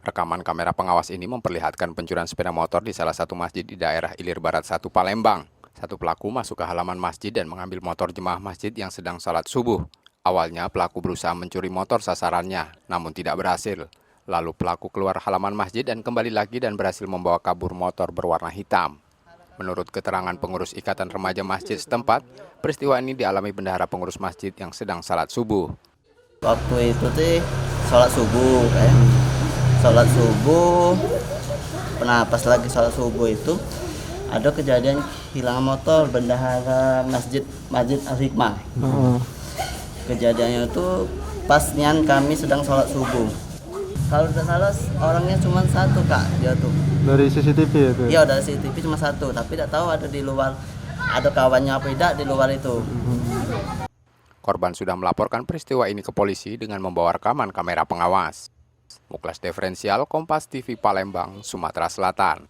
Rekaman kamera pengawas ini memperlihatkan pencurian sepeda motor di salah satu masjid di daerah Ilir Barat 1 Palembang. Satu pelaku masuk ke halaman masjid dan mengambil motor jemaah masjid yang sedang salat subuh. Awalnya pelaku berusaha mencuri motor sasarannya, namun tidak berhasil. Lalu pelaku keluar halaman masjid dan kembali lagi dan berhasil membawa kabur motor berwarna hitam. Menurut keterangan pengurus Ikatan Remaja Masjid setempat, peristiwa ini dialami bendahara pengurus masjid yang sedang salat subuh. Waktu itu sih sholat subuh kan. Sholat subuh. Nah, pas lagi sholat subuh itu ada kejadian hilang motor bendahara Masjid Al-Hikmah. Kejadiannya itu pas nian kami sedang sholat subuh. Kalau tidak salah orangnya cuma satu, Kak, dia tuh. Dari CCTV itu? Iya, dari CCTV cuma satu, tapi tidak tahu ada di luar, ada kawannya apa tidak di luar itu. Korban sudah melaporkan peristiwa ini ke polisi dengan membawa rekaman kamera pengawas. Muklas Diferensial, Kompas TV Palembang, Sumatera Selatan.